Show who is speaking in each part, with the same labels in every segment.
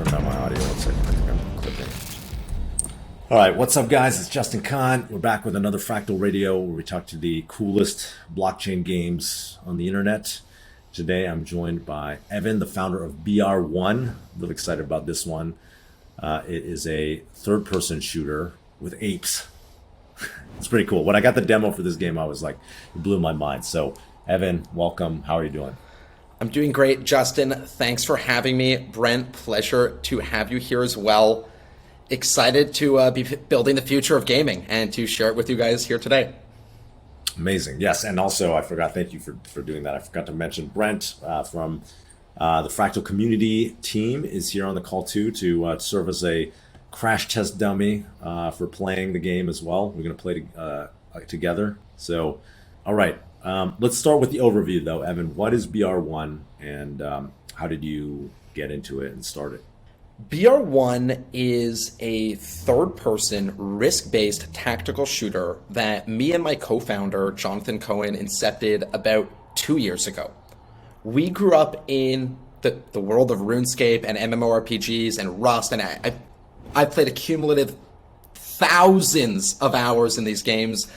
Speaker 1: turn down my audio. One second. I think I'm clipping. All right, what's up, guys? It's Justin Kahn. We're back with another Fractal Radio where we talk to the coolest blockchain games on the internet. Today, I'm joined by Evan, the founder of BR1. Really excited about this one. It is a third-person shooter with apes. It's pretty cool. When I got the demo for this game, I was like, it blew my mind. So, Evan, welcome. How are you doing?
Speaker 2: I'm doing great, Justin. Thanks for having me. Brent, pleasure to have you here as well. Excited to be building the future of gaming and to share it with you guys here today.
Speaker 1: Amazing. Yes, and also I forgot, thank you for doing that. I forgot to mention Brent from the Fractal community team is here on the call too to serve as a crash test dummy for playing the game as well. We're going to play together. So, all right. Let's start with the overview though, Evan. What is BR1 and how did you get into it and start it?
Speaker 2: BR1 is a third-person, risk-based tactical shooter that me and my co-founder, Jonathan Cohen, incepted about 2 years ago. We grew up in the world of RuneScape and MMORPGs and Rust, and I played a cumulative thousands of hours in these games.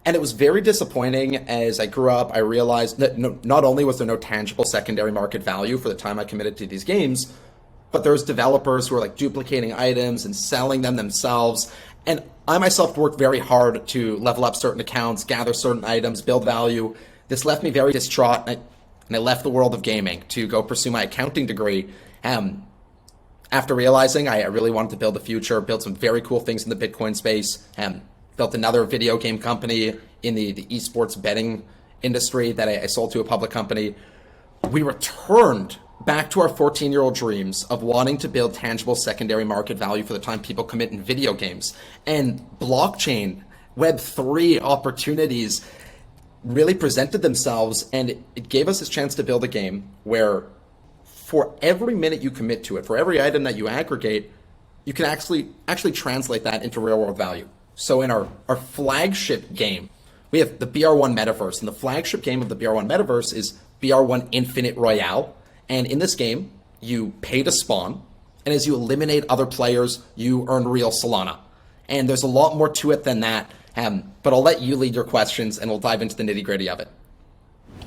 Speaker 2: And it was very disappointing as I grew up. I realized that not only was there no tangible secondary market value for the time I committed to these games, but there's developers who are like duplicating items and selling them themselves. And I myself worked very hard to level up certain accounts, gather certain items, build value. This left me very distraught, and I left the world of gaming to go pursue my accounting degree. After realizing I really wanted to build a future, build some very cool things in the Bitcoin space, built another video game company in the esports betting industry that I sold to a public company. We returned back to our 14-year-old dreams of wanting to build tangible secondary market value for the time people commit in video games. And blockchain, Web3 opportunities really presented themselves, and it gave us this chance to build a game where for every minute you commit to it, for every item that you aggregate, you can actually translate that into real-world value. So in our flagship game, we have the BR1 Metaverse, and the flagship game of the BR1 Metaverse is BR1 Infinite Royale. And in this game, you pay to spawn, and as you eliminate other players, you earn real Solana. And there's a lot more to it than that, but I'll let you lead your questions, and we'll dive into the nitty-gritty of it.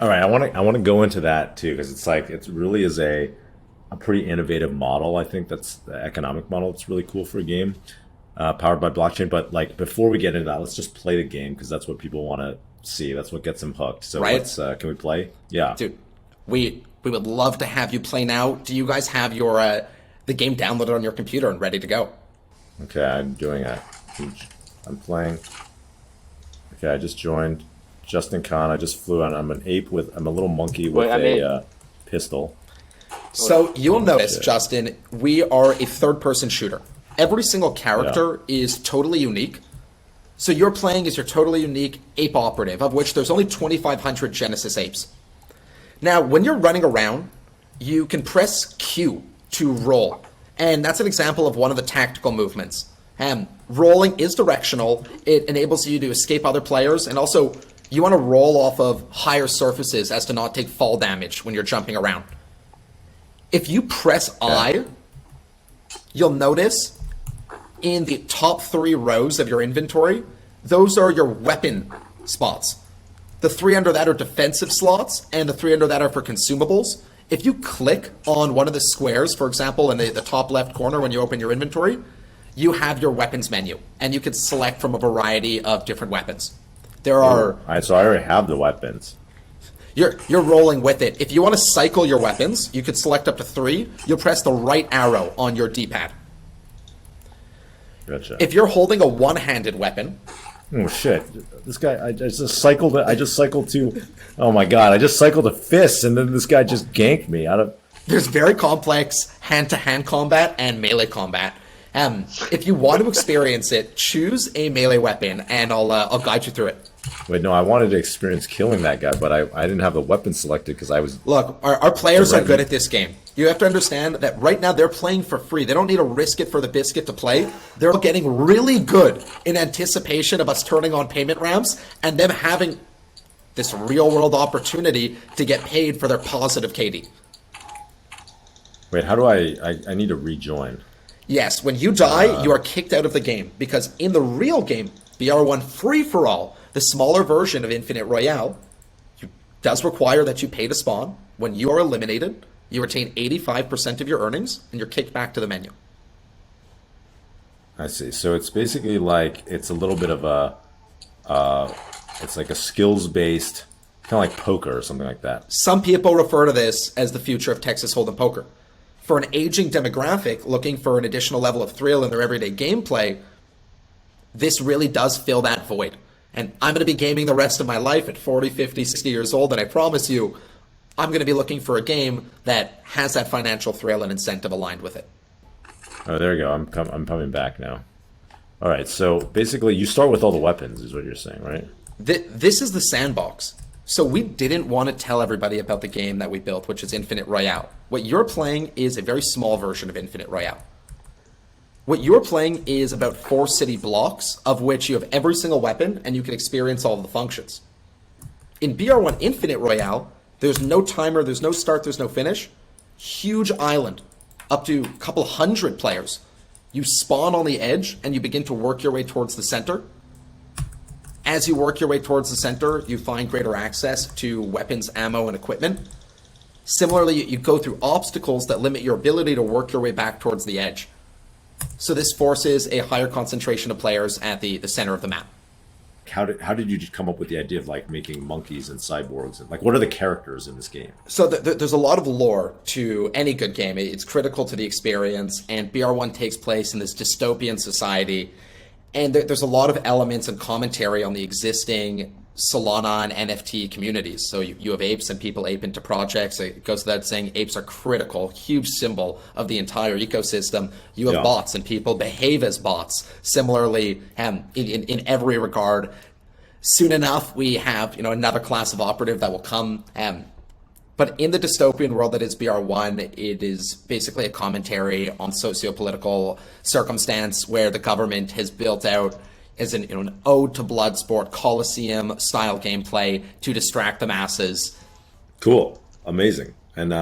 Speaker 1: All right, I want to go into that too, because it's like it really is a pretty innovative model. I think that's the economic model. It's really cool for a game powered by blockchain. But like before we get into that, let's just play the game because that's what people want to see. That's what gets them hooked. So
Speaker 2: right?
Speaker 1: Let's can we play? Yeah,
Speaker 2: dude, we would love to have you play now. Do you guys have your the game downloaded on your computer and ready to go?
Speaker 1: Okay, I'm doing it. I'm playing. Okay, I just joined. Justin Kahn. I just flew on. I'm an ape I'm a little monkey with a pistol.
Speaker 2: So you'll notice, Justin, we are a third-person shooter. Every single character is totally unique. So you're playing as your totally unique ape operative, of which there's only 2,500 Genesis apes. Now, when you're running around, you can press Q to roll. And that's an example of one of the tactical movements. Rolling is directional. It enables you to escape other players. And also, you want to roll off of higher surfaces as to not take fall damage when you're jumping around. If you press I, you'll notice in the top 3 rows of your inventory, those are your weapon spots. The 3 under that are defensive slots, and the 3 under that are for consumables. If you click on one of the squares, for example, in the top left corner when you open your inventory, you have your weapons menu, and you can select from a variety of different weapons. There are...
Speaker 1: All right, so I already have the weapons.
Speaker 2: You're rolling with it. If you want to cycle your weapons, you could select up to 3. You'll press the right arrow on your D-pad.
Speaker 1: Gotcha.
Speaker 2: If you're holding a one-handed weapon...
Speaker 1: Oh shit! This guy, I just cycled to. Oh my god! I just cycled a fist, and then this guy just ganked me out of.
Speaker 2: There's very complex hand-to-hand combat and melee combat. If you want to experience it, choose a melee weapon, and I'll guide you through it.
Speaker 1: Wait, no, I wanted to experience killing that guy, but I didn't have the weapon selected because I was...
Speaker 2: Look, our players are good at this game. You have to understand that right now they're playing for free. They don't need to risk it for the biscuit to play. They're getting really good in anticipation of us turning on payment ramps and them having this real-world opportunity to get paid for their positive KD.
Speaker 1: Wait, how do I need to rejoin?
Speaker 2: Yes, when you die, you are kicked out of the game because in the real game, BR1 Free for All, the smaller version of Infinite Royale, does require that you pay to spawn. When you are eliminated, you retain 85% of your earnings and you're kicked back to the menu.
Speaker 1: I see. So it's basically like it's a little bit of it's like a skills based, kind of like poker or something like that.
Speaker 2: Some people refer to this as the future of Texas Hold'em poker. For an aging demographic looking for an additional level of thrill in their everyday gameplay, this really does fill that void. And I'm going to be gaming the rest of my life at 40, 50, 60 years old, and I promise you, I'm going to be looking for a game that has that financial thrill and incentive aligned with it.
Speaker 1: Oh, there you go. I'm coming back now. All right. So basically, you start with all the weapons, is what you're saying, right?
Speaker 2: This is the sandbox. So we didn't want to tell everybody about the game that we built, which is Infinite Royale. What you're playing is a very small version of Infinite Royale. What you're playing is about 4 city blocks, of which you have every single weapon, and you can experience all of the functions. In BR1 Infinite Royale, there's no timer, there's no start, there's no finish. Huge island, up to a couple hundred players. You spawn on the edge, and you begin to work your way towards the center. As you work your way towards the center, you find greater access to weapons, ammo, and equipment. Similarly, you go through obstacles that limit your ability to work your way back towards the edge. So this forces a higher concentration of players at the center of the map.
Speaker 1: How did you come up with the idea of like making monkeys and cyborgs? And like, what are the characters in this game?
Speaker 2: So there's a lot of lore to any good game. It's critical to the experience, and BR1 takes place in this dystopian society. And there's a lot of elements and commentary on the existing Solana and NFT communities. So you have apes and people ape into projects. It goes without saying apes are critical, huge symbol of the entire ecosystem. You have bots and people behave as bots. Similarly, in every regard, soon enough we have another class of operative that will come. But in the dystopian world that is BR1, it is basically a commentary on socio-political circumstance where the government has built out as an ode to Bloodsport, Coliseum-style gameplay to distract the masses.
Speaker 1: Cool. Amazing. And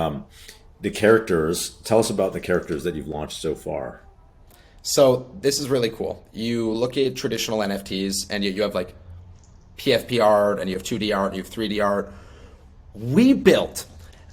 Speaker 1: the characters, tell us about the characters that you've launched so far.
Speaker 2: So this is really cool. You look at traditional NFTs, and you have like PFP art, and you have 2D art, and you have 3D art. We built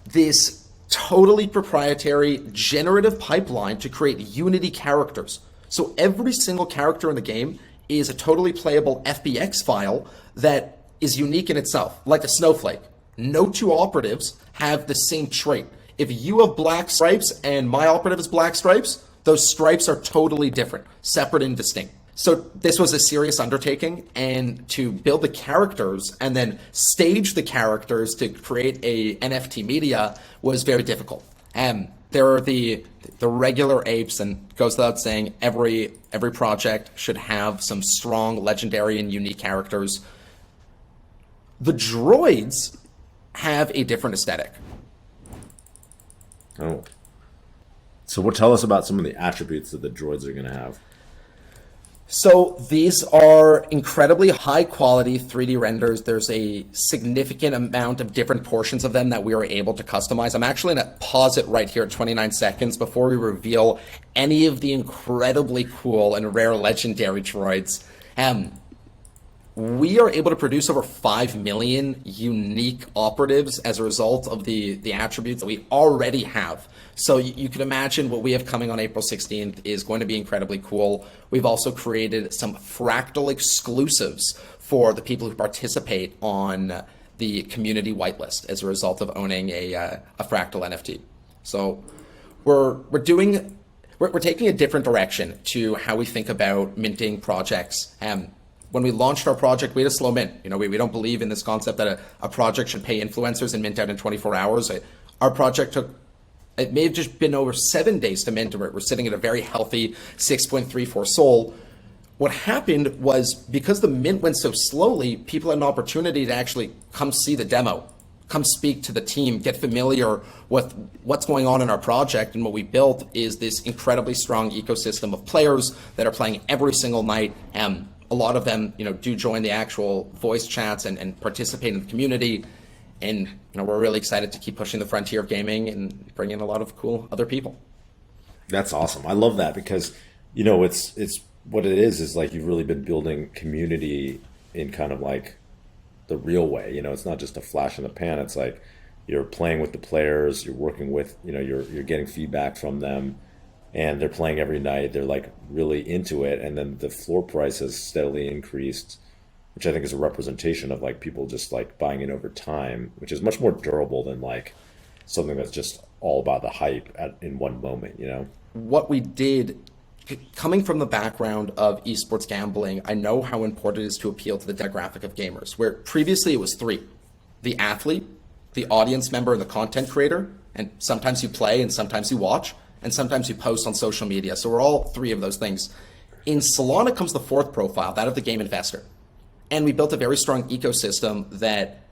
Speaker 2: this totally proprietary generative pipeline to create Unity characters. So every single character in the game is a totally playable FBX file that is unique in itself, like a snowflake. No two operatives have the same trait. If you have black stripes and my operative is black stripes, those stripes are totally different, separate and distinct. So this was a serious undertaking, and to build the characters and then stage the characters to create a NFT media was very difficult. There are the regular apes, and goes without saying, every project should have some strong, legendary, and unique characters. The droids have a different aesthetic.
Speaker 1: Oh. So tell us about some of the attributes that the droids are going to have.
Speaker 2: So these are incredibly high quality 3D renders. There's a significant amount of different portions of them that we are able to customize. I'm actually going to pause it right here at 29 seconds before we reveal any of the incredibly cool and rare legendary droids. We are able to produce over 5 million unique operatives as a result of the attributes that we already have. So you can imagine what we have coming on April 16th is going to be incredibly cool. We've also created some Fractal exclusives for the people who participate on the community whitelist as a result of owning a Fractal NFT. So we're taking a different direction to how we think about minting projects. When we launched our project, we had a slow mint. We don't believe in this concept that a project should pay influencers and mint out in 24 hours. Our project it may have just been over 7 days to mint. We're sitting at a very healthy 6.34 SOL. What happened was, because the mint went so slowly, people had an opportunity to actually come see the demo, come speak to the team, get familiar with what's going on in our project. And what we built is this incredibly strong ecosystem of players that are playing every single night. A lot of them, do join the actual voice chats and participate in the community. And we're really excited to keep pushing the frontier of gaming and bring in a lot of cool other people.
Speaker 1: That's awesome. I love that because, it's what it is like you've really been building community in kind of like the real way. It's not just a flash in the pan. It's like you're playing with the players, you're working with, you're getting feedback from them, and they're playing every night. They're like really into it, and then the floor price has steadily increased, which I think is a representation of like people just like buying in over time, which is much more durable than like something that's just all about the hype in one moment.
Speaker 2: What we did, coming from the background of esports gambling, I know how important it is to appeal to the demographic of gamers, where previously it was three: the athlete, the audience member, and the content creator. And sometimes you play and sometimes you watch and sometimes you post on social media. So we're all three of those things. In Solana comes the fourth profile, that of the game investor. And we built a very strong ecosystem that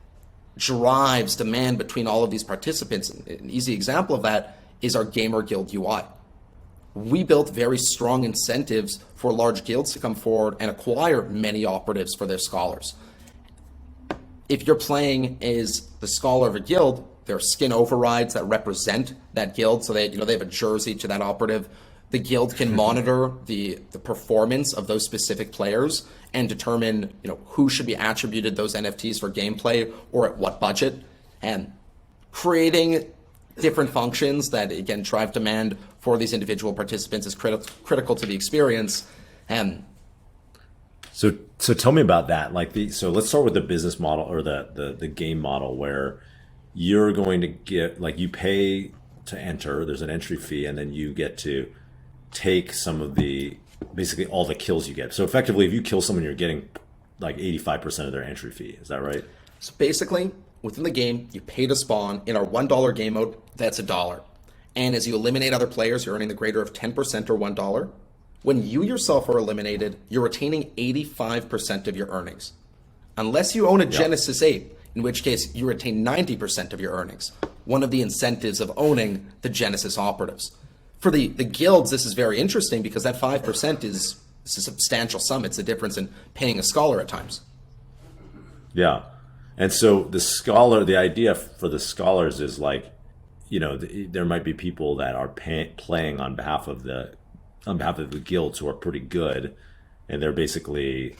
Speaker 2: drives demand between all of these participants. An easy example of that is our Gamer Guild UI. We built very strong incentives for large guilds to come forward and acquire many operatives for their scholars. If you're playing as the scholar of a guild, there are skin overrides that represent that guild, so they have a jersey to that operative. The guild can monitor the performance of those specific players and determine who should be attributed those NFTs for gameplay or at what budget, and creating different functions that again drive demand for these individual participants is critical to the experience. And
Speaker 1: so tell me about that. So let's start with the business model or the game model where you're going to get, like, you pay to enter, there's an entry fee, and then you get to take some of basically all the kills you get. So effectively, if you kill someone, you're getting like 85% of their entry fee. Is that right?
Speaker 2: So basically, within the game, you pay to spawn. In our $1 game mode, that's $1. And as you eliminate other players, you're earning the greater of 10% or $1. When you yourself are eliminated, you're retaining 85% of your earnings. Unless you own a Genesis 8, in which case you retain 90% of your earnings. One of the incentives of owning the Genesis operatives. For the guilds, this is very interesting because that 5% is a substantial sum. It's the difference in paying a scholar at times.
Speaker 1: Yeah. And so the idea for the scholars is like, there might be people that are playing on behalf of the guilds who are pretty good, and they're basically,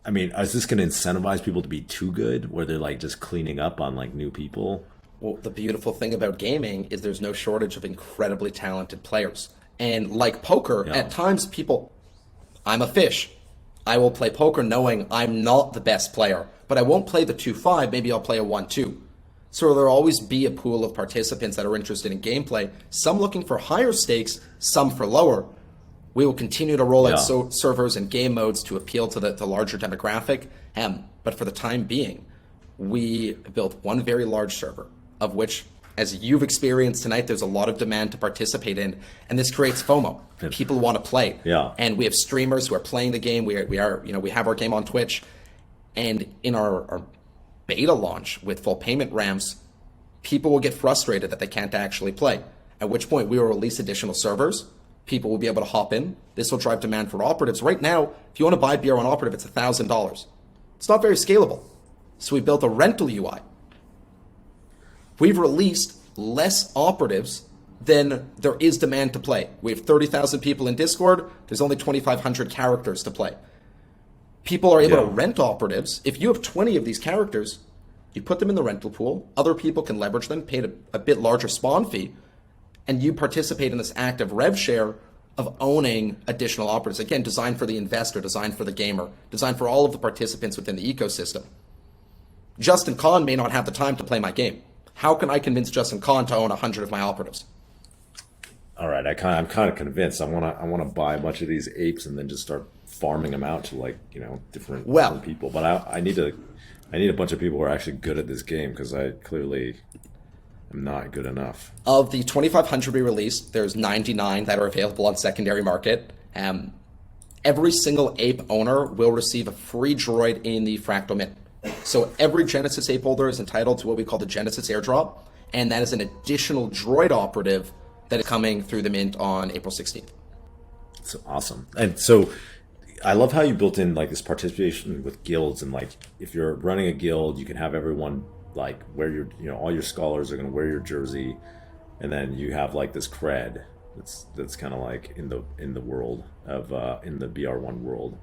Speaker 1: is this going to incentivize people to be too good, where they're like just cleaning up on like new people?
Speaker 2: Well, the beautiful thing about gaming is there's no shortage of incredibly talented players. And like poker, at times I'm a fish. I will play poker knowing I'm not the best player, but I won't play the 2-5, maybe I'll play a 1-2. So there'll always be a pool of participants that are interested in gameplay, some looking for higher stakes, some for lower. We will continue to roll out servers and game modes to appeal to the larger demographic. But for the time being, we built one very large server, of which, as you've experienced tonight, there's a lot of demand to participate in, and this creates FOMO. People want to play.
Speaker 1: Yeah.
Speaker 2: And we have streamers who are playing the game. We have our game on Twitch, and in our beta launch with full payment ramps, people will get frustrated that they can't actually play. At which point we will release additional servers. People will be able to hop in. This will drive demand for operatives. Right now, if you want to buy BR1 operative, it's $1,000. It's not very scalable. So we built a rental UI. We've released less operatives than there is demand to play. We have 30,000 people in Discord. There's only 2,500 characters to play. People are able to rent operatives. If you have 20 of these characters, you put them in the rental pool. Other people can leverage them, pay a bit larger spawn fee, and you participate in this active rev share of owning additional operatives. Again, designed for the investor, designed for the gamer, designed for all of the participants within the ecosystem. Justin Kahn may not have the time to play my game. How can I convince Justin Kahn to own 100 of my operatives?
Speaker 1: All right, I'm kind of convinced. I want to buy a bunch of these apes and then just start farming them out to different people. But I need a bunch of people who are actually good at this game, because I clearly am not good enough.
Speaker 2: Of the 2,500 we released, there's 99 that are available on secondary market. Every single ape owner will receive a free droid in the Fractal Mint. So every Genesis ape holder is entitled to what we call the Genesis airdrop, and that is an additional droid operative that is coming through the mint on April 16th.
Speaker 1: That's awesome. And so I love how you built in like this participation with guilds, and like if you're running a guild, you can have everyone like wear your, all your scholars are going to wear your jersey, and then you have like this cred that's kind of like in the world of in the BR1 world.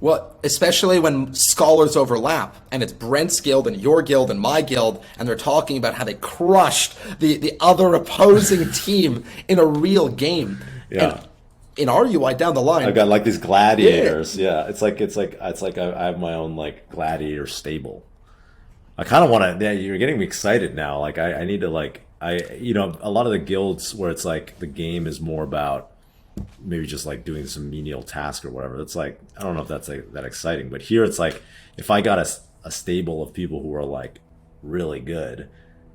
Speaker 2: Well, especially when scholars overlap and it's Brent's guild and your guild and my guild, and they're talking about how they crushed the other opposing team in a real game.
Speaker 1: Yeah.
Speaker 2: And in our UI down the line,
Speaker 1: I've got like these gladiators. Yeah, it's like I have my own like gladiator stable. I kind of want to. Yeah, you're getting me excited now. Like I need to like a lot of the guilds where it's like the game is more about maybe just like doing some menial task or whatever. That's like, I don't know if that's like that exciting, but here it's like if I got a stable of people who are like really good,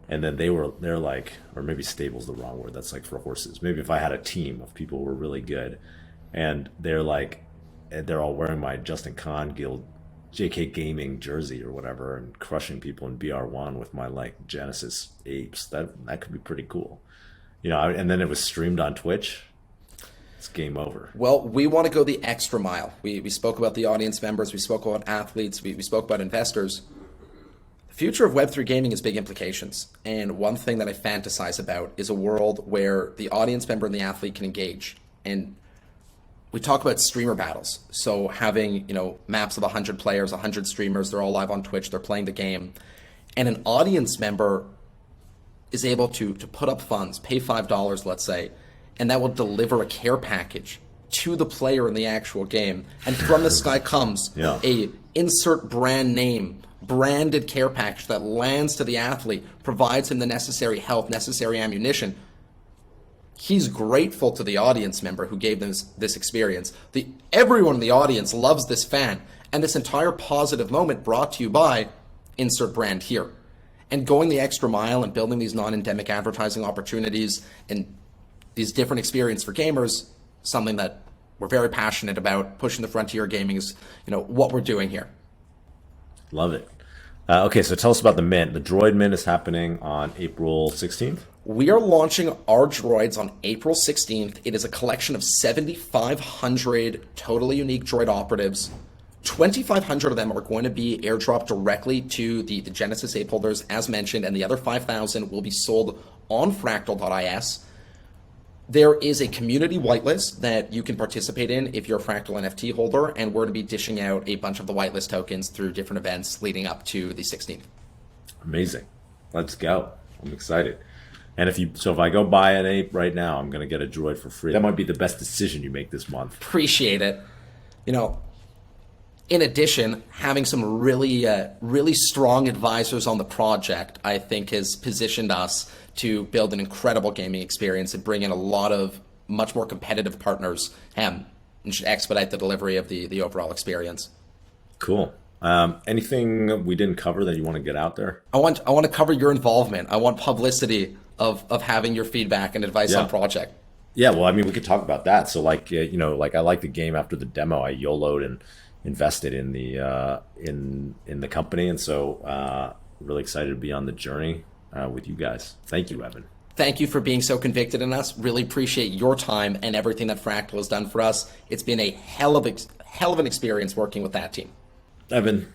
Speaker 1: and then they're like, or maybe stable's the wrong word. That's like for horses. Maybe if I had a team of people who were really good, and they're all wearing my Justin Khan Guild JK Gaming jersey or whatever, and crushing people in BR1 with my like Genesis apes. That could be pretty cool, And then it was streamed on Twitch. It's game over.
Speaker 2: Well, we want to go the extra mile. We spoke about the audience members, we spoke about athletes, we spoke about investors. The future of Web3 gaming has big implications. And one thing that I fantasize about is a world where the audience member and the athlete can engage. And we talk about streamer battles. So having, maps of 100 players, 100 streamers, they're all live on Twitch, they're playing the game. And an audience member is able to put up funds, pay $5, let's say, and that will deliver a care package to the player in the actual game. And from this guy comes a insert brand name, branded care package that lands to the athlete, provides him the necessary health, necessary ammunition. He's grateful to the audience member who gave them this experience. Everyone in the audience loves this fan, and this entire positive moment brought to you by insert brand here. And going the extra mile and building these non-endemic advertising opportunities and these different experiences for gamers, something that we're very passionate about. Pushing the frontier of gaming is, what we're doing here.
Speaker 1: Love it. Okay, so tell us about the mint. The droid mint is happening on April 16th.
Speaker 2: We are launching our droids on April 16th. It is a collection of 7,500 totally unique droid operatives. 2,500 of them are going to be airdropped directly to the Genesis ape holders, as mentioned, and the other 5,000 will be sold on Fractal.is. There is a community whitelist that you can participate in if you're a Fractal NFT holder, and we're going to be dishing out a bunch of the whitelist tokens through different events leading up to the 16th.
Speaker 1: Amazing. Let's go. I'm excited. And if I go buy an ape right now, I'm going to get a droid for free. That might be the best decision you make this month.
Speaker 2: Appreciate it. In addition, having some really strong advisors on the project, I think, has positioned us to build an incredible gaming experience and bring in a lot of much more competitive partners and should expedite the delivery of the overall experience.
Speaker 1: Cool. Anything we didn't cover that you want to get out there?
Speaker 2: I want to cover your involvement. I want publicity of having your feedback and advice on project.
Speaker 1: Yeah, well, I mean, we could talk about that. So like I like the game after the demo. I YOLO'd and invested in the in the company, and so really excited to be on the journey with you guys. Thank you, Evan.
Speaker 2: Thank you for being so convicted in us. Really appreciate your time and everything that Fractal has done for us. It's been a hell of an experience working with that team.
Speaker 1: Evan,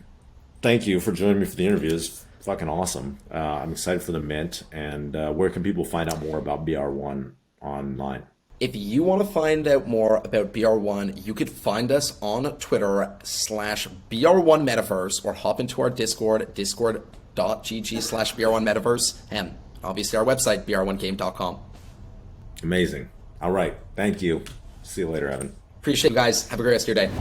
Speaker 1: thank you for joining me for the interview. It's fucking awesome. I'm excited for the mint. And where can people find out more about BR1 online?
Speaker 2: If you want to find out more about BR1, you could find us on Twitter /BR1Metaverse, or hop into our Discord, discord.gg/BR1Metaverse, and obviously our website, br1game.com.
Speaker 1: Amazing. All right. Thank you. See you later, Evan.
Speaker 2: Appreciate you guys. Have a great rest of your day.